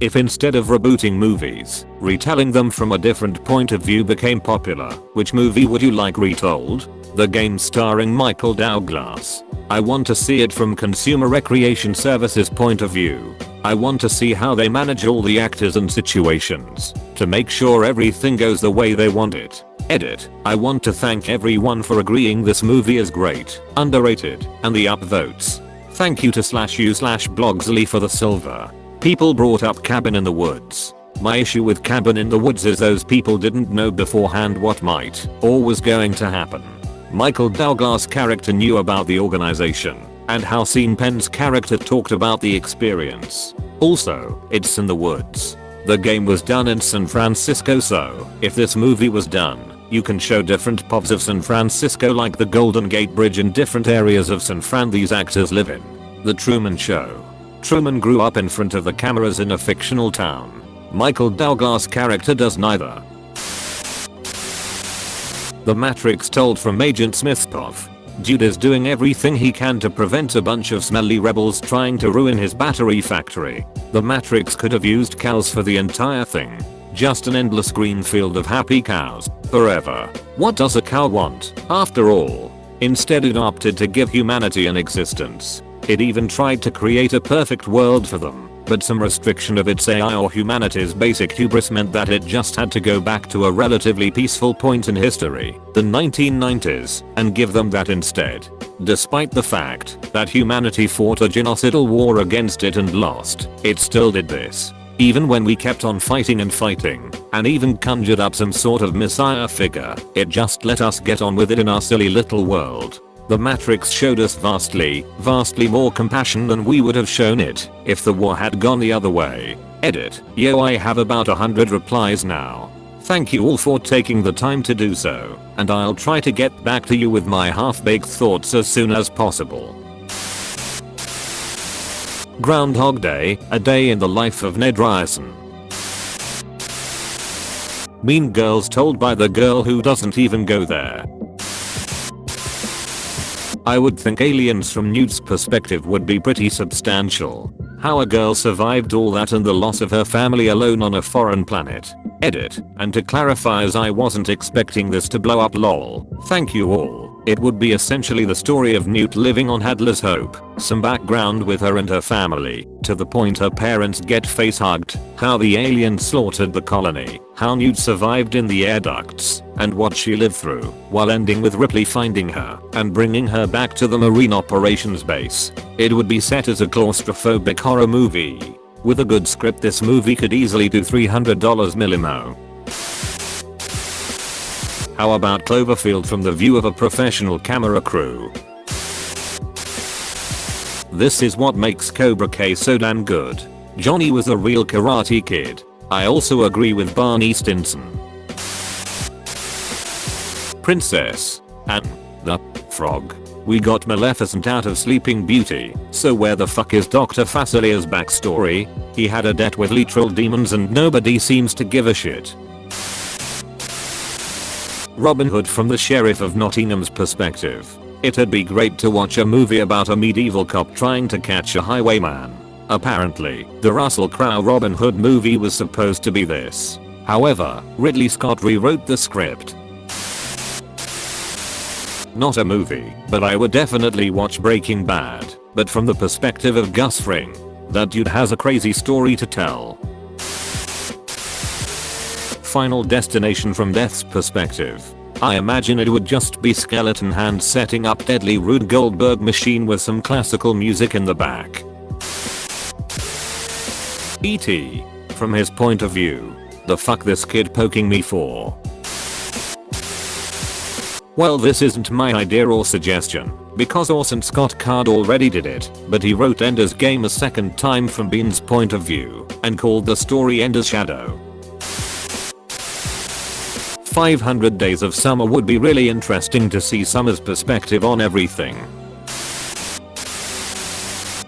If instead of rebooting movies, retelling them from a different point of view became popular, which movie would you like retold? The game starring Michael Douglas. I want to see it from Consumer Recreation Services point of view. I want to see how they manage all the actors and situations to make sure everything goes the way they want it. Edit. I want to thank everyone for agreeing this movie is great, underrated, and the upvotes. Thank you to /u/Blogsley for the silver. People brought up Cabin in the Woods. My issue with Cabin in the Woods is those people didn't know beforehand what might or was going to happen. Michael Douglas' character knew about the organization and how Sean Penn's character talked about the experience. Also, it's in the woods. The game was done in San Francisco, so if this movie was done, you can show different parts of San Francisco like the Golden Gate Bridge and different areas of San Fran these actors live in. The Truman Show. Truman grew up in front of the cameras in a fictional town. Michael Douglas' character does neither. The Matrix told from Agent Smith's POV. Dude is doing everything he can to prevent a bunch of smelly rebels trying to ruin his battery factory. The Matrix could have used cows for the entire thing. Just an endless green field of happy cows, forever. What does a cow want, after all? Instead it opted to give humanity an existence. It even tried to create a perfect world for them, but some restriction of its AI or humanity's basic hubris meant that it just had to go back to a relatively peaceful point in history, the 1990s, and give them that instead. Despite the fact that humanity fought a genocidal war against it and lost, it still did this. Even when we kept on fighting and even conjured up some sort of messiah figure, it just let us get on with it in our silly little world. The Matrix showed us vastly more compassion than we would have shown it if the war had gone the other way. Edit. Yo, I have about 100 replies now. Thank you all for taking the time to do so, and I'll try to get back to you with my half-baked thoughts as soon as possible. Groundhog Day, a day in the life of Ned Ryerson. Mean Girls told by the girl who doesn't even go there. I would think Aliens from Newt's perspective would be pretty substantial. How a girl survived all that and the loss of her family alone on a foreign planet. Edit. And to clarify, as I wasn't expecting this to blow up lol. Thank you all. It would be essentially the story of Newt living on Hadler's Hope, some background with her and her family, to the point her parents get face hugged, how the aliens slaughtered the colony, how Newt survived in the air ducts, and what she lived through, while ending with Ripley finding her and bringing her back to the Marine Operations Base. It would be set as a claustrophobic horror movie. With a good script, this movie could easily do $300 millimo. How about Cloverfield from the view of a professional camera crew? This is what makes Cobra Kai so damn good. Johnny was a real karate kid. I also agree with Barney Stinson. Princess and the Frog. We got Maleficent out of Sleeping Beauty, so where the fuck is Dr. Facilia's backstory? He had a debt with literal demons and nobody seems to give a shit. Robin Hood from the Sheriff of Nottingham's perspective. It'd be great to watch a movie about a medieval cop trying to catch a highwayman. Apparently, the Russell Crowe Robin Hood movie was supposed to be this. However, Ridley Scott rewrote the script. Not a movie, but I would definitely watch Breaking Bad, but from the perspective of Gus Fring. That dude has a crazy story to tell. Final Destination from Death's perspective. I imagine it would just be skeleton hands setting up deadly Rube Goldberg machine with some classical music in the back. E.T. From his point of view. The fuck this kid poking me for? Well, this isn't my idea or suggestion, because Orson Scott Card already did it, but he wrote Ender's Game a second time from Bean's point of view, and called the story Ender's Shadow. 500 Days of Summer would be really interesting to see Summer's perspective on everything.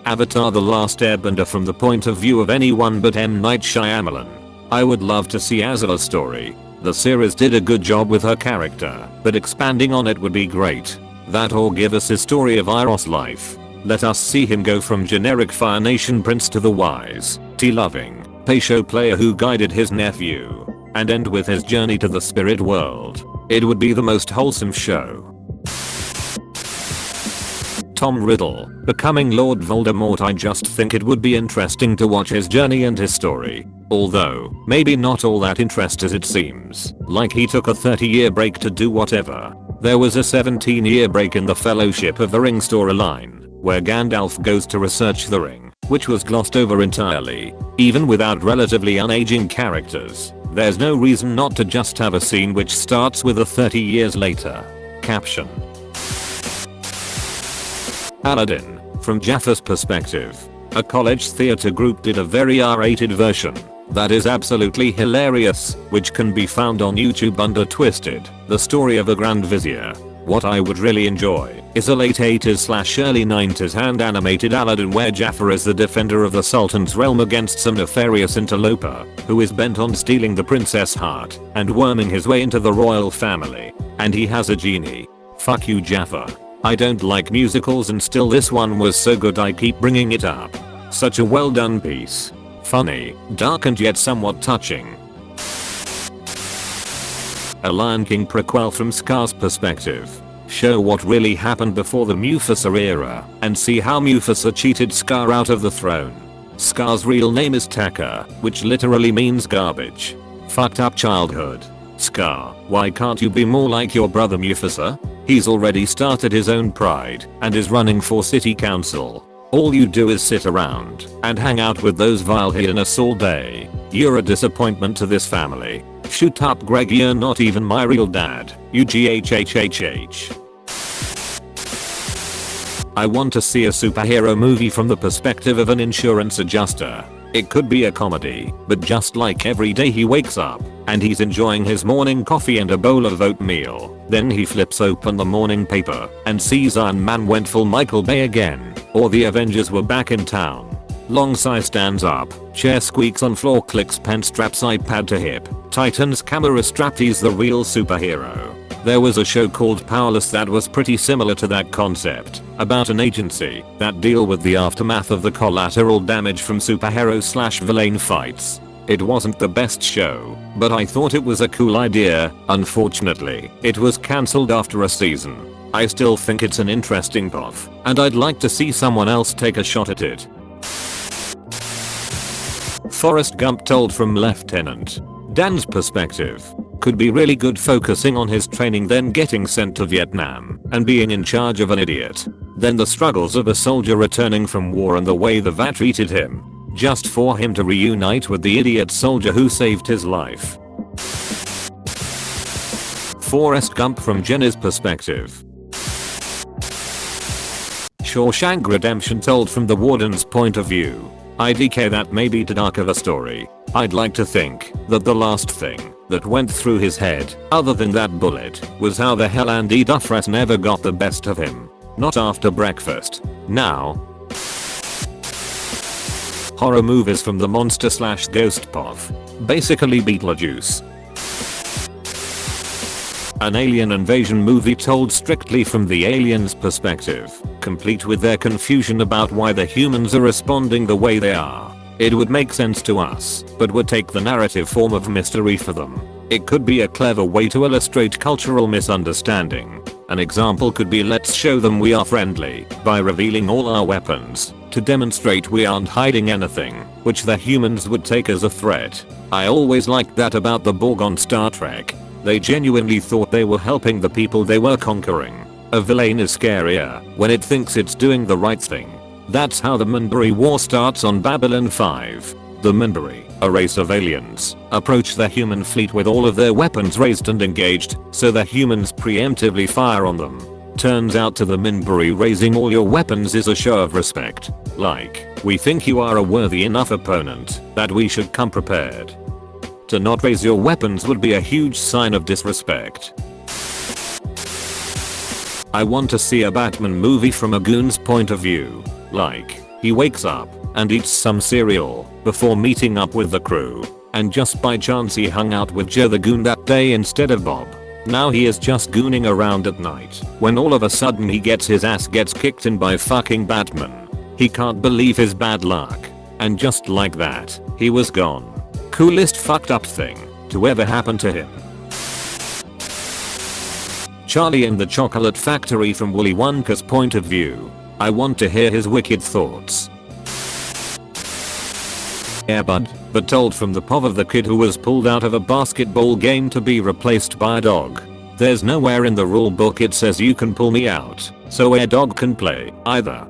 Avatar: The Last Airbender from the point of view of anyone but M. Night Shyamalan. I would love to see Azula's story. The series did a good job with her character, but expanding on it would be great. That or give us his story of Iroh's life. Let us see him go from generic Fire Nation prince to the wise, tea-loving, pay show player who guided his nephew, and end with his journey to the spirit world. It would be the most wholesome show. Tom Riddle, becoming Lord Voldemort. I just think it would be interesting to watch his journey and his story. Although, maybe not all that interest as it seems. Like he took a 30-year break to do whatever. There was a 17-year break in the Fellowship of the Ring storyline, where Gandalf goes to research the ring, which was glossed over entirely. Even without relatively unaging characters, there's no reason not to just have a scene which starts with a 30 years later. Caption. Aladdin, from Jaffar's perspective. A college theater group did a very R-rated version that is absolutely hilarious, which can be found on YouTube under Twisted, the story of a Grand Vizier. What I would really enjoy is a late 80s/early 90s hand-animated Aladdin where Jafar is the defender of the Sultan's realm against some nefarious interloper who is bent on stealing the princess heart and worming his way into the royal family. And he has a genie. Fuck you, Jafar. I don't like musicals and still this one was so good I keep bringing it up. Such a well done piece. Funny, dark and yet somewhat touching. A Lion King prequel from Scar's perspective. Show what really happened before the Mufasa era and see how Mufasa cheated Scar out of the throne. Scar's real name is Taka, which literally means garbage. Fucked up childhood. Scar, why can't you be more like your brother Mufasa? He's already started his own pride and is running for city council. All you do is sit around and hang out with those vile hyenas all day. You're a disappointment to this family. Shoot up, Greg, you're not even my real dad. You GHHHH. I want to see a superhero movie from the perspective of an insurance adjuster. It could be a comedy, but just like every day he wakes up and he's enjoying his morning coffee and a bowl of oatmeal. Then he flips open the morning paper and sees Iron Man went full Michael Bay again, or the Avengers were back in town. Long sigh, stands up, chair squeaks on floor, clicks pen, straps iPad to hip, tightens camera strap. He's the real superhero. There was a show called Powerless that was pretty similar to that concept, about an agency that deal with the aftermath of the collateral damage from superhero/villain fights. It wasn't the best show, but I thought it was a cool idea. Unfortunately, it was cancelled after a season. I still think it's an interesting puff, and I'd like to see someone else take a shot at it. Forrest Gump told from Lieutenant Dan's perspective. Could be really good, focusing on his training, then getting sent to Vietnam and being in charge of an idiot. Then the struggles of a soldier returning from war and the way the vet treated him, just for him to reunite with the idiot soldier who saved his life. Forrest Gump from Jenna's perspective. Shawshank Redemption told from the warden's point of view. IDK, that may be too dark of a story. I'd like to think that the last thing that went through his head, other than that bullet, was how the hell Andy Dufresne never got the best of him. Not after breakfast. Now. Horror movies from the monster/ghost puff. Basically Beetlejuice. An alien invasion movie told strictly from the aliens' perspective, complete with their confusion about why the humans are responding the way they are. It would make sense to us, but would take the narrative form of mystery for them. It could be a clever way to illustrate cultural misunderstanding. An example could be, let's show them we are friendly by revealing all our weapons to demonstrate we aren't hiding anything, which the humans would take as a threat. I always liked that about the Borg on Star Trek. They genuinely thought they were helping the people they were conquering. A villain is scarier when it thinks it's doing the right thing. That's how the Minbari War starts on Babylon 5. The Minbari, a race of aliens, approach the human fleet with all of their weapons raised and engaged, so the humans preemptively fire on them. Turns out to the Minbari, raising all your weapons is a show of respect. Like, we think you are a worthy enough opponent that we should come prepared. To not raise your weapons would be a huge sign of disrespect. I want to see a Batman movie from a goon's point of view. Like, he wakes up and eats some cereal before meeting up with the crew, and just by chance he hung out with Joe the Goon that day instead of Bob. Now he is just gooning around at night when all of a sudden he gets his ass kicked in by fucking Batman. He can't believe his bad luck. And just like that, He was gone. Coolest fucked up thing to ever happen to him. Charlie in the Chocolate Factory from Willy Wonka's point of view. I want to hear his wicked thoughts. Yeah but told from the POV of the kid who was pulled out of a basketball game to be replaced by a dog. There's nowhere in the rule book it says you can pull me out, so a dog can play either.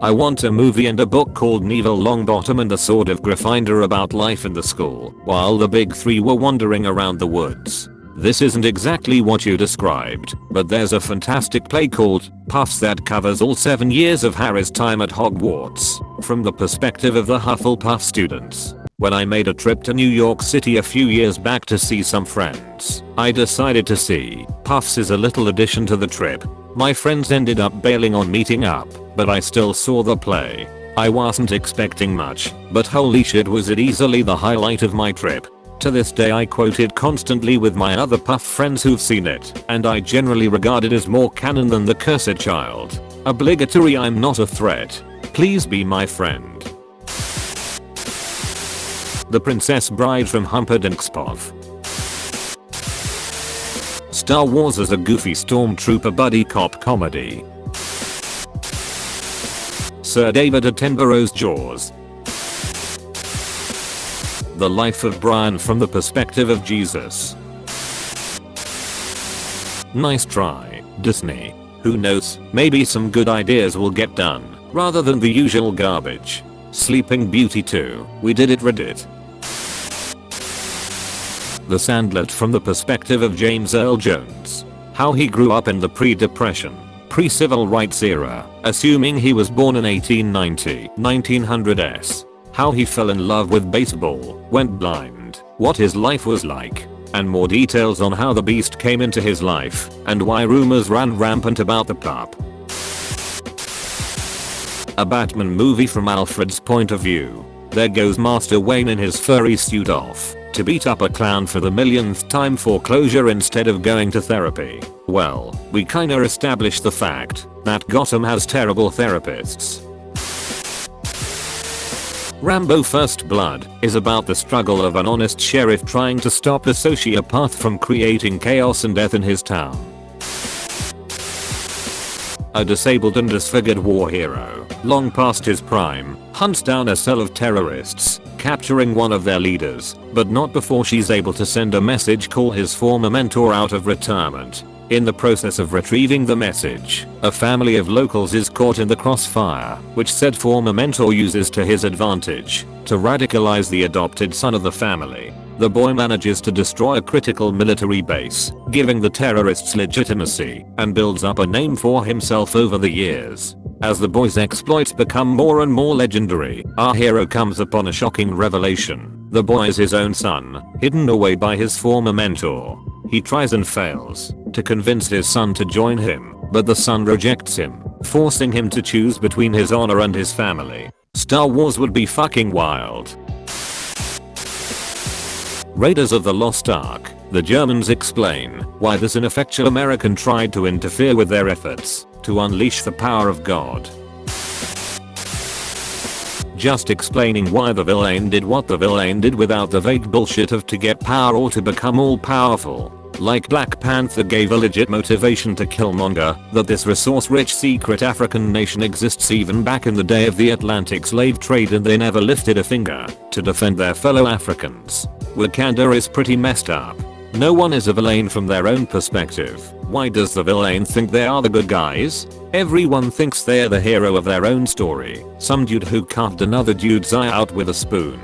I want a movie and a book called Neville Longbottom and the Sword of Gryffindor about life in the school while the big three were wandering around the woods. This isn't exactly what you described, but there's a fantastic play called Puffs that covers all 7 years of Harry's time at Hogwarts from the perspective of the Hufflepuff students. When I made a trip to New York City a few years back to see some friends, I decided to see Puffs as a little addition to the trip. My friends ended up bailing on meeting up, but I still saw the play. I wasn't expecting much, but holy shit was it easily the highlight of my trip. To this day I quote it constantly with my other Puff friends who've seen it, and I generally regard it as more canon than The Cursed Child. Obligatory I'm not a threat. Please be my friend. The Princess Bride from Humperdinck's POV. Star Wars as a goofy stormtrooper buddy cop comedy. Sir David Attenborough's Jaws. The Life of Brian from the perspective of Jesus. Nice try, Disney. Who knows, maybe some good ideas will get done, rather than the usual garbage. Sleeping Beauty 2, we did it Reddit. The Sandlot from the perspective of James Earl Jones. How he grew up in the pre-Depression, pre-Civil Rights era, assuming he was born in 1890, 1900s. How he fell in love with baseball, went blind, what his life was like, and more details on how the beast came into his life, and why rumors ran rampant about the pup. A Batman movie from Alfred's point of view. There goes Master Wayne in his furry suit off to beat up a clown for the millionth time for closure instead of going to therapy. Well, we kinda established the fact that Gotham has terrible therapists. Rambo First Blood is about the struggle of an honest sheriff trying to stop a sociopath from creating chaos and death in his town. A disabled and disfigured war hero, long past his prime, hunts down a cell of terrorists, capturing one of their leaders, but not before she's able to send a message call his former mentor out of retirement. In the process of retrieving the message, a family of locals is caught in the crossfire, which said former mentor uses to his advantage to radicalize the adopted son of the family. The boy manages to destroy a critical military base, giving the terrorists legitimacy, and builds up a name for himself over the years. As the boy's exploits become more and more legendary, our hero comes upon a shocking revelation. The boy is his own son, hidden away by his former mentor. He tries and fails to convince his son to join him, but the son rejects him, forcing him to choose between his honor and his family. Star Wars would be fucking wild. Raiders of the Lost Ark. The Germans explain why this ineffectual American tried to interfere with their efforts to unleash the power of God. Just explaining why the villain did what the villain did without the vague bullshit of to get power or to become all powerful. Like Black Panther gave a legit motivation to Killmonger that this resource-rich secret African nation exists even back in the day of the Atlantic slave trade and they never lifted a finger to defend their fellow Africans. Wakanda is pretty messed up. No one is a villain from their own perspective. Why does the villain think they are the good guys? Everyone thinks they're the hero of their own story. Some dude who carved another dude's eye out with a spoon.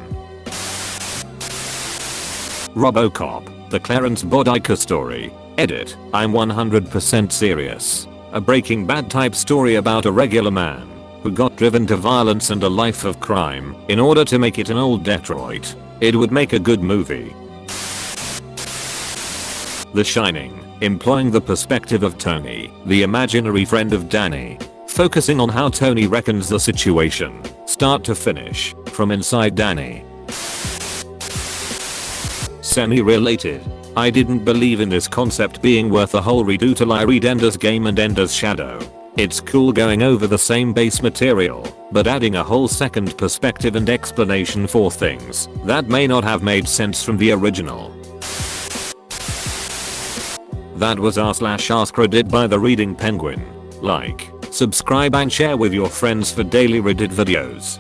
RoboCop, the Clarence Bodica story. Edit, I'm 100% serious. A Breaking Bad type story about a regular man who got driven to violence and a life of crime in order to make it in old Detroit. It would make a good movie. The Shining, employing the perspective of Tony, the imaginary friend of Danny, focusing on how Tony reckons the situation, start to finish, from inside Danny. Semi-related. I didn't believe in this concept being worth a whole redo till I read Ender's Game and Ender's Shadow. It's cool going over the same base material, but adding a whole second perspective and explanation for things that may not have made sense from the original. That was r/AskReddit by the Reading Penguin. Like, subscribe and share with your friends for daily Reddit videos.